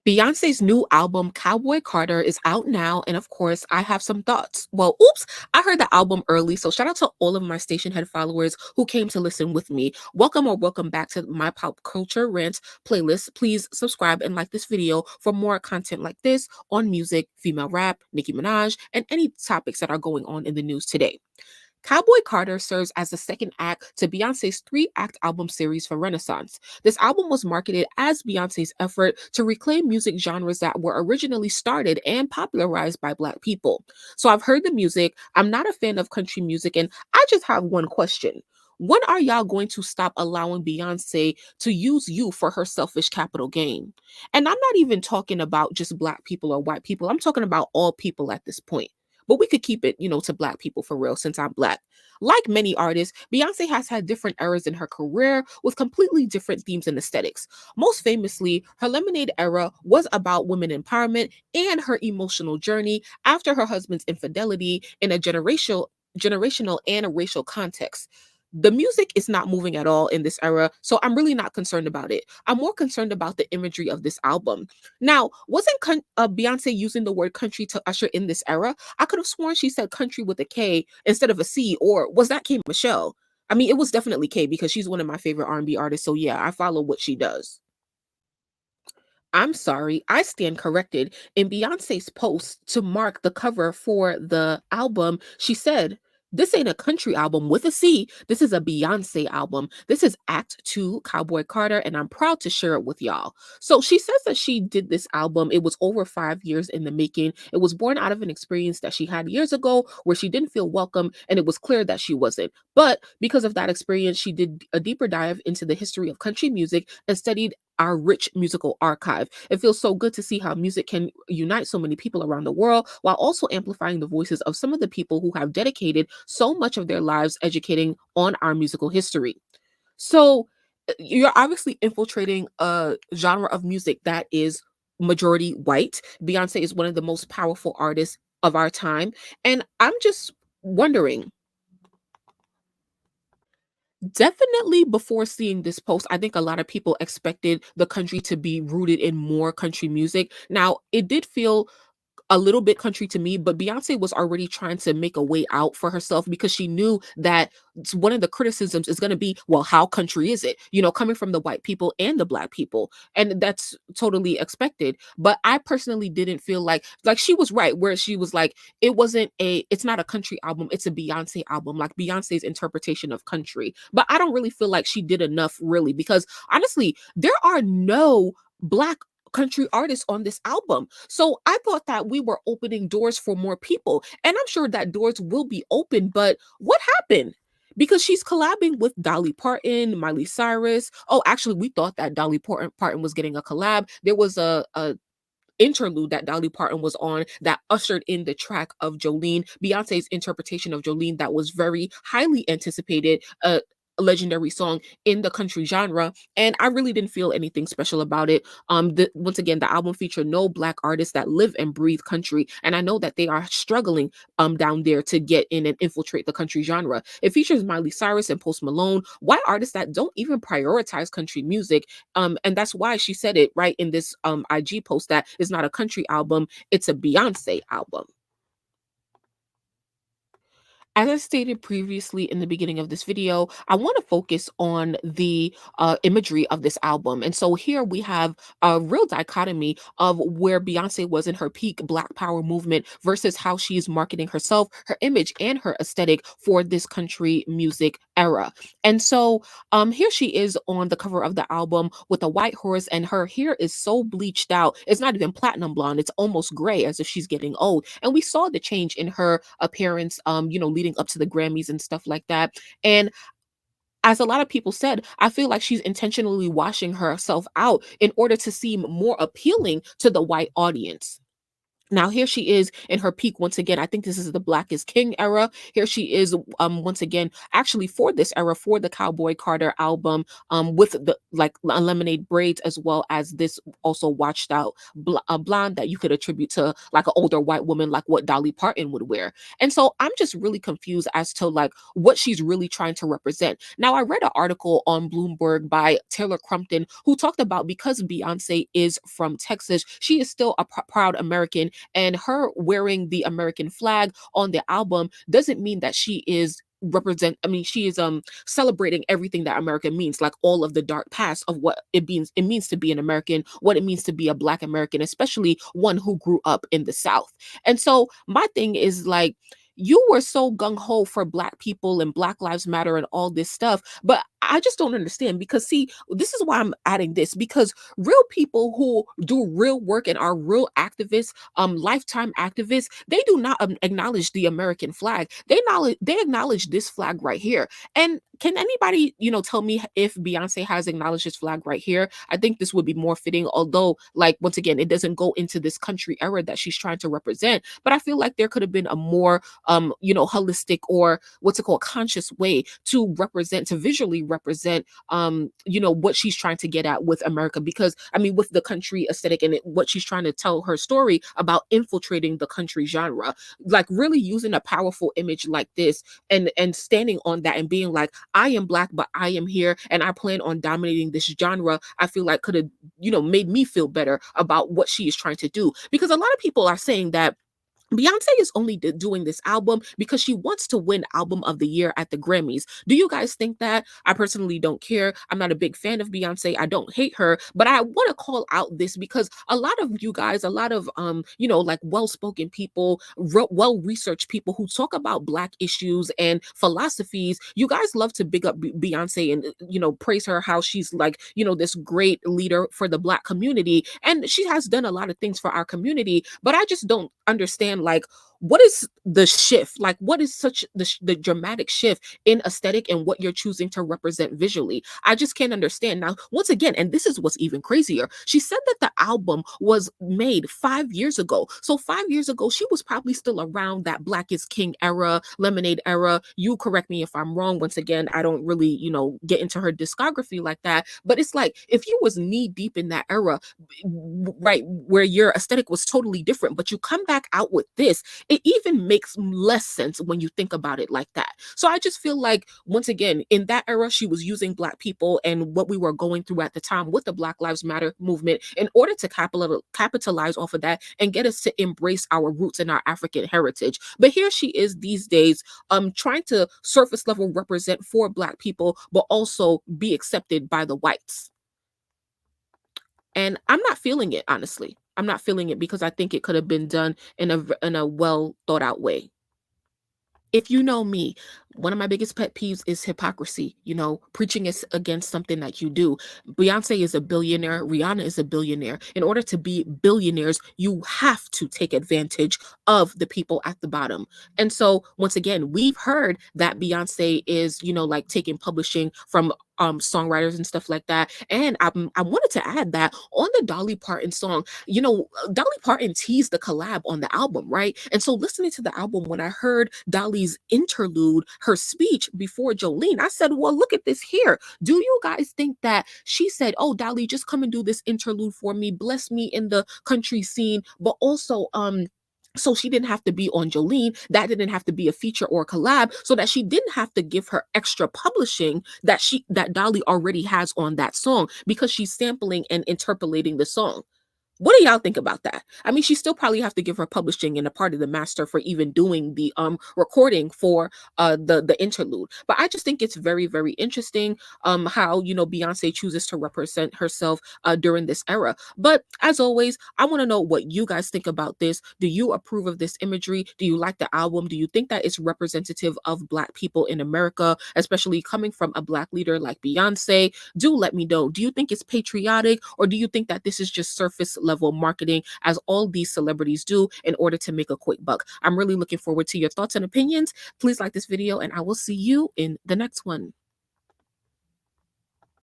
Beyonce's new album, Cowboy Carter, is out now, and of course, I have some thoughts. Well, oops, I heard the album early, so shout out to all of my station head followers who came to listen with me. Welcome or welcome back to my pop culture rant playlist. Please subscribe and like this video for more content like this on music, female rap, Nicki Minaj, and any topics that are going on in the news today. Cowboy Carter serves as the second act to Beyonce's three-act album series for Renaissance. This album was marketed as Beyonce's effort to reclaim music genres that were originally started and popularized by Black people. So I've heard the music. I'm not a fan of country music, and I just have one question. When are y'all going to stop allowing Beyonce to use you for her selfish capital gain? And I'm not even talking about just Black people or white people. I'm talking about all people at this point. But we could keep it, to Black people for real, since I'm Black. Like many artists, Beyonce has had different eras in her career with completely different themes and aesthetics. Most famously, her Lemonade era was about women empowerment and her emotional journey after her husband's infidelity in a generational and a racial context. The music is not moving at all in this era, so I'm really not concerned about it. I'm more concerned about the imagery of this album. Now, wasn't Beyonce using the word country to usher in this era? I could have sworn she said country with a K instead of a C, or was that K Michelle? I mean, it was definitely K because she's one of my favorite R&B artists, so yeah, I follow what she does. I'm sorry, I stand corrected. In Beyonce's post to mark the cover for the album, she said, "This ain't a country album with a C. This is a Beyonce album. This is Act 2, Cowboy Carter, and I'm proud to share it with y'all." So she says that she did this album. It was over 5 years in the making. It was born out of an experience that she had years ago where she didn't feel welcome, and it was clear that she wasn't. But because of that experience, she did a deeper dive into the history of country music and studied our rich musical archive. It feels so good to see how music can unite so many people around the world while also amplifying the voices of some of the people who have dedicated so much of their lives educating on our musical history. So you're obviously infiltrating a genre of music that is majority white. Beyonce is one of the most powerful artists of our time. And I'm just wondering, definitely before seeing this post, I think a lot of people expected the country to be rooted in more country music. Now, it did feel a little bit country to me, but Beyonce was already trying to make a way out for herself because she knew that one of the criticisms is going to be, well, how country is it? Coming from the white people and the Black people. And that's totally expected. But I personally didn't feel like she was right, where she was like, it's not a country album, it's a Beyonce album, like Beyonce's interpretation of country. But I don't really feel like she did enough, really, because honestly, there are no Black country artists on this album. So I thought that we were opening doors for more people. And I'm sure that doors will be open, but what happened? Because she's collabing with Dolly Parton, Miley Cyrus. Oh, actually, we thought that Dolly Parton was getting a collab. There was a interlude that Dolly Parton was on that ushered in the track of Jolene, Beyonce's interpretation of Jolene, that was very highly anticipated. A legendary song in the country genre, and I really didn't feel anything special about it. Once again, the album featured no Black artists that live and breathe country, and I know that they are struggling down there to get in and infiltrate the country genre. It features Miley Cyrus and Post Malone, white artists that don't even prioritize country music, and that's why she said it right in this IG post that it's not a country album, it's a Beyonce album. As I stated previously in the beginning of this video, I want to focus on the imagery of this album. And so here we have a real dichotomy of where Beyonce was in her peak Black Power movement versus how she's marketing herself, her image, and her aesthetic for this country music era. And so here she is on the cover of the album with a white horse, and her hair is so bleached out. It's not even platinum blonde, it's almost gray, as if she's getting old. And we saw the change in her appearance, leading up to the Grammys and stuff like that. And as a lot of people said, I feel like she's intentionally washing herself out in order to seem more appealing to the white audience. Now here she is in her peak once again. I think this is the Black is King era. Here she is once again, actually for this era, for the Cowboy Carter album, with the like lemonade braids, as well as this also washed out blonde that you could attribute to like an older white woman, like what Dolly Parton would wear. And so I'm just really confused as to like what she's really trying to represent. Now I read an article on Bloomberg by Taylor Crumpton who talked about, because Beyonce is from Texas, she is still a proud American, and her wearing the American flag on the album doesn't mean that she is she is celebrating everything that America means, like all of the dark past of what it means to be an American, what it means to be a Black American, especially one who grew up in the South. And so my thing is like, you were so gung-ho for Black people and Black Lives Matter and all this stuff, but I just don't understand, because see, this is why I'm adding this, because real people who do real work and are real activists, lifetime activists, they do not acknowledge the American flag. They acknowledge this flag right here. And can anybody, tell me if Beyonce has acknowledged this flag right here? I think this would be more fitting, although, like, once again, it doesn't go into this country era that she's trying to represent. But I feel like there could have been a more, holistic, or what's it called, conscious way to visually represent, what she's trying to get at with America. Because I mean, with the country aesthetic and what she's trying to tell her story about infiltrating the country genre, like really using a powerful image like this, and standing on that and being like, I am Black, but I am here and I plan on dominating this genre, I feel like could have, made me feel better about what she is trying to do. Because a lot of people are saying that Beyonce is only doing this album because she wants to win Album of the Year at the Grammys. Do you guys think that? I personally don't care. I'm not a big fan of Beyonce. I don't hate her, but I want to call out this because a lot of you guys, a lot of like well-spoken people, well-researched people who talk about Black issues and philosophies, you guys love to big up Beyonce and praise her, how she's like, this great leader for the Black community, and she has done a lot of things for our community, but I just don't understand, like, what is the shift, like what is such the dramatic shift in aesthetic and what you're choosing to represent visually. I just can't understand. Now once again, and this is what's even crazier, she said that the album was made 5 years ago. So 5 years ago she was probably still around that Black is King era, Lemonade era. You correct me if I'm wrong. Once again, I don't really get into her discography like that, but it's like, if you was knee deep in that era, right, where your aesthetic was totally different, but you come back out with this, it even makes less sense when you think about it like that. So I just feel like, once again, in that era, she was using Black people and what we were going through at the time with the Black Lives Matter movement in order to capitalize off of that and get us to embrace our roots and our African heritage. But here she is these days, trying to surface level represent for Black people, but also be accepted by the whites. And I'm not feeling it, honestly. I'm not feeling it, because I think it could have been done in a well thought out way. If you know me, one of my biggest pet peeves is hypocrisy, preaching is against something that you do. Beyonce is a billionaire. Rihanna is a billionaire. In order to be billionaires, you have to take advantage of the people at the bottom. And so, once again, we've heard that Beyonce is, like taking publishing from songwriters and stuff like that. And I wanted to add that on the Dolly Parton song, Dolly Parton teased the collab on the album, right? And so listening to the album, when I heard Dolly's interlude, her speech before Jolene, I said, well, look at this here. Do you guys think that she said, oh, Dolly, just come and do this interlude for me, bless me in the country scene, but also so she didn't have to be on Jolene, that didn't have to be a feature or a collab, so that she didn't have to give her extra publishing that Dolly already has on that song, because she's sampling and interpolating the song. What do y'all think about that? I mean, she still probably have to give her publishing and a part of the master for even doing the recording for the interlude. But I just think it's very, very interesting how Beyonce chooses to represent herself during this era. But as always, I want to know what you guys think about this. Do you approve of this imagery? Do you like the album? Do you think that it's representative of Black people in America, especially coming from a Black leader like Beyonce? Do let me know. Do you think it's patriotic, or do you think that this is just surface level marketing, as all these celebrities do in order to make a quick buck? I'm really looking forward to your thoughts and opinions. Please like this video, and I will see you in the next one.